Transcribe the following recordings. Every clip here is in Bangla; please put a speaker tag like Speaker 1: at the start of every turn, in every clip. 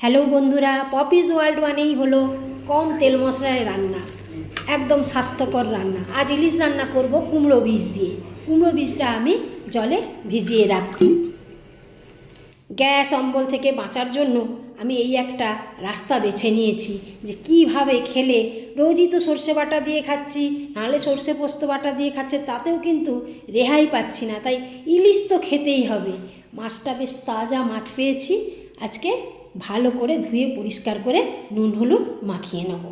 Speaker 1: হ্যালো বন্ধুরা, পপিস ওয়ার্ল্ড মানেই হলো কম তেল মশলায় রান্না, একদম স্বাস্থ্যকর রান্না। আজ ইলিশ রান্না করব কুমড়ো বীজ দিয়ে। কুমড়ো বীজটা আমি জলে ভিজিয়ে রাখি। গ্যাস অম্বল থেকে বাঁচার জন্য আমি এই একটা রাস্তা বেছে নিয়েছি যে কীভাবে খেলে, রোজই তো সর্ষে বাটা দিয়ে খাচ্ছি, নাহলে সর্ষে পোস্ত বাটা দিয়ে খাচ্ছে, তাতেও কিন্তু রেহাই পাচ্ছি না। তাই ইলিশ তো খেতেই হবে। মাছটা বেশ তাজা মাছ পেয়েছি। আজকে ভালো করে ধুয়ে পরিষ্কার করে নুন হলুদ মাখিয়ে নেব।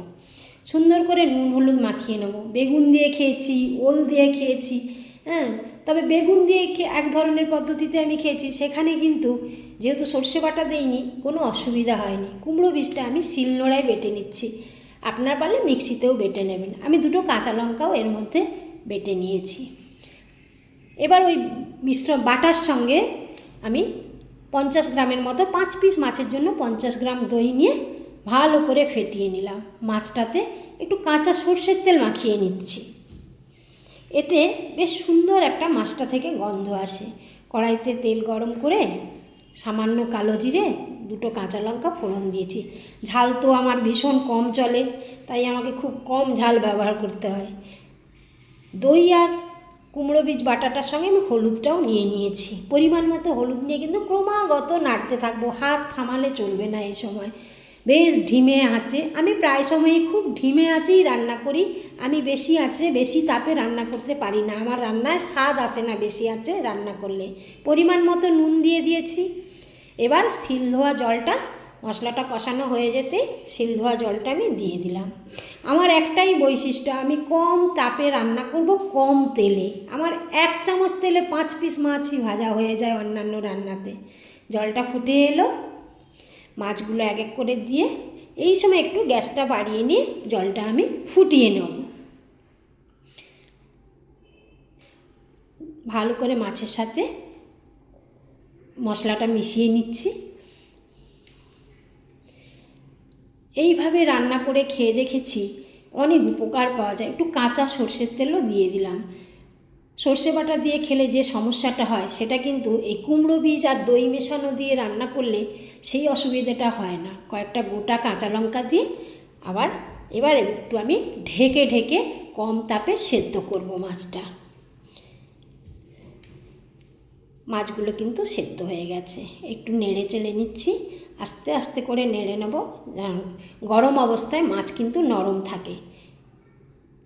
Speaker 1: সুন্দর করে নুন হলুদ মাখিয়ে নেব। বেগুন দিয়ে খেয়েছি, ওল দিয়ে খেয়েছি, তবে বেগুন দিয়ে এক ধরনের পদ্ধতিতে আমি খেয়েছি, সেখানে কিন্তু যেহেতু সর্ষে বাটা দেইনি কোনো অসুবিধা হয়নি। কুমড়ো বীজটা আমি শিলনোড়ায় বেটে নিচ্ছি, আপনার পারলে মিক্সিতেও বেটে নেবেন। আমি দুটো কাঁচা লঙ্কাও এর মধ্যে বেটে নিয়েছি। এবার ওই বাটার সঙ্গে আমি 50 গ্রামের মতো, 5 পিস মাছের জন্য 50 গ্রাম দই নিয়ে ভালো করে ফেটিয়ে নিলাম। মাছটাতে একটু কাঁচা সর্ষের তেল মাখিয়ে নিচ্ছি, এতে বেশ সুন্দর একটা মাছটা থেকে গন্ধ আসে। কড়াইতে তেল গরম করে সামান্য কালো জিরে, দুটো কাঁচা লঙ্কা ফোড়ন দিয়েছি। ঝাল তো আমার ভীষণ কম চলে, তাই আমাকে খুব কম ঝাল ব্যবহার করতে হয়। দই আর কুমড়ো বীজ বাটাটার সঙ্গে আমি হলুদটাও নিয়ে নিয়েছি। পরিমাণ মতো হলুদ নিয়ে কিন্তু ক্রমাগত নাড়তে থাকবো, হাত থামালে চলবে না। এই সময় বেশ ঢিমে আঁচে, আমি প্রায় সময়ই খুব ঢিমে আঁচেই রান্না করি। আমি বেশি আঁচে, বেশি তাপে রান্না করতে পারি না, আমার রান্নায় স্বাদ আসে না বেশি আঁচে রান্না করলে। পরিমাণ মতো নুন দিয়ে দিয়েছি। এবার শিল ধোয়া জলটা, মশলাটা কষানো হয়ে যেতে শিল ধোয়া জলটা আমি দিয়ে দিলাম। আমার একটাই বৈশিষ্ট্য, আমি কম তাপে রান্না করব, কম তেলে। আমার 1 চামচ তেলে 5 পিস মাছই ভাজা হয়ে যায় অন্যান্য রান্নাতে। জলটা ফুটে এলো, মাছগুলো এক এক করে দিয়ে এই সময় একটু গ্যাসটা বাড়িয়ে নিয়ে জলটা আমি ফুটিয়ে নেব। ভালো করে মাছের সাথে মশলাটা মিশিয়ে নিচ্ছি। এইভাবে রান্না করে খেয়ে দেখেছি, অনেক উপকার পাওয়া যায়। একটু কাঁচা সর্ষের তেলও দিয়ে দিলাম। সর্ষে বাটা দিয়ে খেলে যে সমস্যাটা হয়, সেটা কিন্তু এই কুমড়ো বীজ আর দই মেশানো দিয়ে রান্না করলে সেই অসুবিধাটা হয় না। কয়েকটা গোটা কাঁচা লঙ্কা দিয়ে এবার একটু আমি ঢেকে ঢেকে কম তাপে সেদ্ধ করব মাছটা। মাছগুলো কিন্তু সেদ্ধ হয়ে গেছে, একটু নেড়ে চেড়ে নিচ্ছি। আস্তে আস্তে করে নেড়ে নেব, গরম অবস্থায় মাছ কিন্তু নরম থাকে,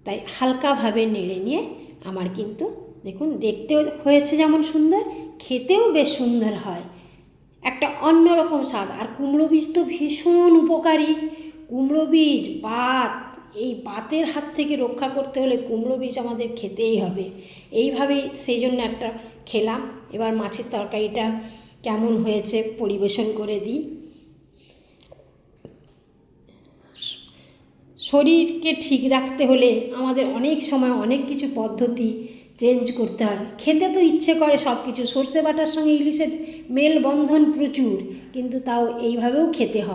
Speaker 1: তাই হালকাভাবে নেড়ে নিয়ে আমার কিন্তু দেখুন দেখতেও হয়েছে যেমন সুন্দর, খেতেও বেশ সুন্দর হয়, একটা অন্যরকম স্বাদ। আর কুমড়ো বীজ তো ভীষণ উপকারী। কুমড়ো বীজ বাত, এই বাতের হাত থেকে রক্ষা করতে হলে কুমড়ো বীজ আমাদের খেতেই হবে। এইভাবেই সেই জন্য একটা খেলাম। এবার মাছের তরকারিটা কেমন হয়েছে পরিবেশন করে দিই। শরীরকে ঠিক রাখতে হলে আমাদের অনেক সময় অনেক কিছু পদ্ধতি চেঞ্জ করতে হয়। খেতে তো ইচ্ছে করে সব কিছু, সর্ষে বাটার সঙ্গে ইলিশের মেলবন্ধন প্রচুর, কিন্তু তাও এইভাবেও খেতে হয়।